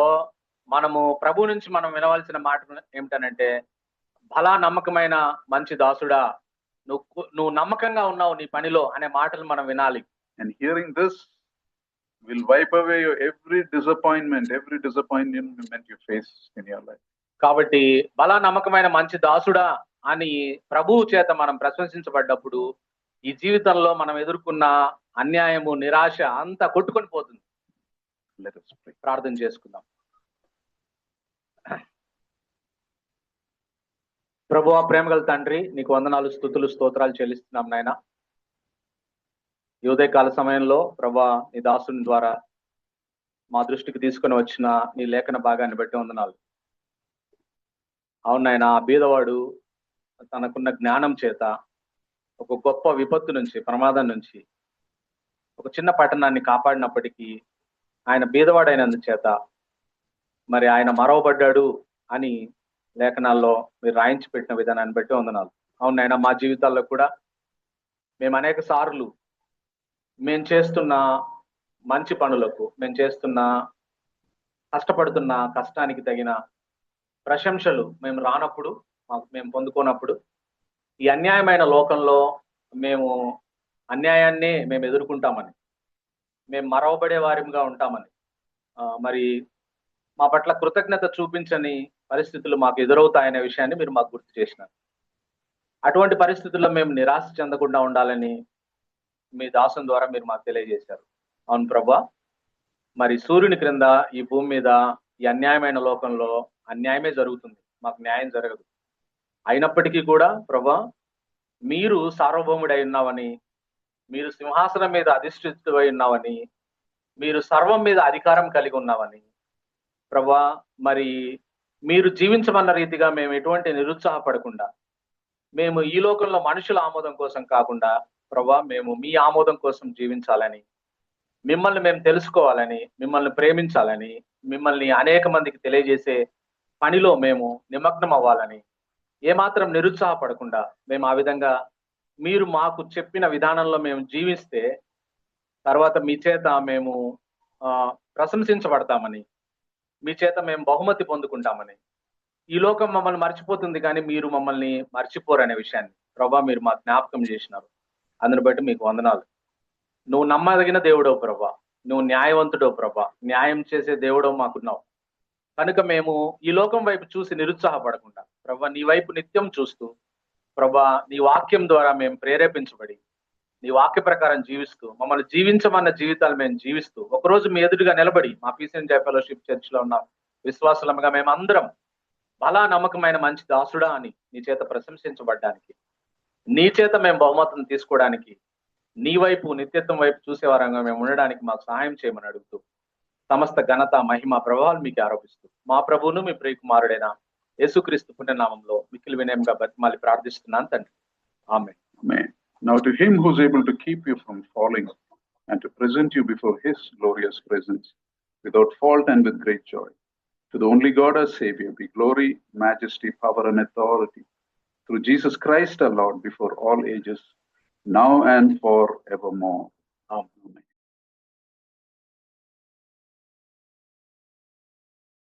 మనము ప్రభు నుంచి మనం వినవలసిన మాట ఏమిటనంటే, భలా నమ్మకమైన మంచి దాసుడా, నువ్వు నమ్మకంగా ఉన్నావు నీ పనిలో అనే మాటలు మనం వినాలి. And hearing this will wipe away your every disappointment you face in your life. కాబట్టి భలా నమ్మకమైన మంచి దాసుడా అని ప్రభువు చేత మనం ప్రశంసించబడ్డప్పుడు ఈ జీవితంలో మనం ఎదుర్కొన్న అన్యాయము, నిరాశ అంతా కొట్టుకొని పోతుంది. Let us pray. ప్రార్థన చేసుకుందాం. ప్రభువా, ప్రేమగల తండ్రి, నీకు వందనాలు, స్తుతులు, స్తోత్రాలు చెల్లిస్తున్నాం నాయన. ఈ ఉదయకాల సమయంలో ప్రభువా, నీ దాసుని ద్వారా మా దృష్టికి తీసుకొని వచ్చిన నీ లేఖన భాగాన్ని బట్టి వందనాలు. అవునాయన, ఆ బీదవాడు తనకున్న జ్ఞానం చేత ఒక గొప్ప విపత్తు నుంచి, ప్రమాదం నుంచి ఒక చిన్న పట్టణాన్ని కాపాడినప్పటికీ ఆయన బీదవాడైనందు చేత మరి ఆయన మరవబడ్డాడు అని లేఖనాల్లో మీరు రాయించి పెట్టిన విధానాన్ని బట్టి వందనాలు. అవునాయన, మా జీవితాల్లో కూడా మేము అనేక సార్లు మేము చేస్తున్న మంచి పనులకు, మేము చేస్తున్న కష్టపడుతున్న కష్టానికి తగిన ప్రశంసలు మేము రానప్పుడు, మేము పొందుకోనప్పుడు, ఈ అన్యాయమైన లోకంలో మేము అన్యాయాన్ని మేము ఎదుర్కొంటామని, మేము మరవబడే వారిగా ఉంటామని, మరి మా పట్ల కృతజ్ఞత చూపించని పరిస్థితులు మాకు ఎదురవుతాయనే విషయాన్ని మీరు మాకు గుర్తు చేసినారు. అటువంటి పరిస్థితుల్లో మేము నిరాశ చెందకుండా ఉండాలని, మీ దాసుని ద్వారా మీరు మాకు తెలియజేశారు. అవును ప్రభా, మరి సూర్యుని క్రింద ఈ భూమి మీద ఈ అన్యాయమైన లోకంలో అన్యాయమే జరుగుతుంది, మాకు న్యాయం జరగదు. అయినప్పటికీ కూడా ప్రభా, మీరు సార్వభౌముడై ఉన్నావని, మీరు సింహాసనం మీద అధిష్ఠితుడై ఉన్నావని, మీరు సర్వం మీద అధికారం కలిగి ఉన్నావని ప్రభా, మరి మీరు జీవించమన్న రీతిగా మేము ఎటువంటి నిరుత్సాహపడకుండా, మేము ఈ లోకంలో మనుషుల ఆమోదం కోసం కాకుండా ప్రభా, మేము మీ ఆమోదం కోసం జీవించాలని, మిమ్మల్ని మేము తెలుసుకోవాలని, మిమ్మల్ని ప్రేమించాలని, మిమ్మల్ని అనేక మందికి తెలియజేసే పనిలో మేము నిమగ్నం అవ్వాలని, ఏమాత్రం నిరుత్సాహపడకుండా మేము ఆ విధంగా మీరు మాకు చెప్పిన విధానంలో మేము జీవిస్తే తర్వాత మీ చేత మేము ప్రశంసించబడతామని, మీ చేత మేము బహుమతి పొందుకుంటామని. ఈ లోకం మమ్మల్ని మర్చిపోతుంది కానీ మీరు మమ్మల్ని మర్చిపోరనే విషయాన్ని ప్రభా మీరు మాకు జ్ఞాపకం చేసినారు. అందుని బట్టి మీకు వందనాలు. నువ్వు నమ్మదగిన దేవుడవు ప్రభా, నువ్వు న్యాయవంతుడవు ప్రభా, న్యాయం చేసే దేవుడవు మాకున్నావు కనుక మేము ఈ లోకం వైపు చూసి నిరుత్సాహపడకుండా ప్రభా, నీ వైపు నిత్యం చూస్తూ ప్రభా, నీ వాక్యం ద్వారా మేము ప్రేరేపించబడి నీ వాక్య ప్రకారం జీవిస్తూ, మమ్మల్ని జీవించమన్న జీవితాలు మేము జీవిస్తూ, ఒకరోజు మీ ఎదురుగా నిలబడి మా పీసీఎన్జే ఫెలోషిప్ చర్చ్ లో ఉన్న విశ్వాసులముగా మేమందరం బలా నమ్మకమైన మంచి దాసుడా అని నీ చేత ప్రశంసించబడ్డానికి, నీ చేత మేము బహుమతిని తీసుకోవడానికి, నీ వైపు నిత్యత్వం వైపు చూసేవారంగా మేము ఉండడానికి మాకు సహాయం చేయమని అడుగుతూ, సమస్త ఘనత మహిమ ప్రభావాలు మీకు ఆరోపిస్తూ మా ప్రభువును మీ ప్రియకుమారుడైన యేసుక్రీస్తు పుణ్యనామంలో మిక్కిలి వినయంగా బతిమాలి ప్రార్థిస్తున్నాను తండ్రి. ఆమేన్. Amen. Now to him who is able to keep you from falling and to present you before his glorious presence without fault and with great joy, to the only God our Savior be glory, majesty, power and authority through Jesus Christ our Lord before all ages, now and forevermore. Amen.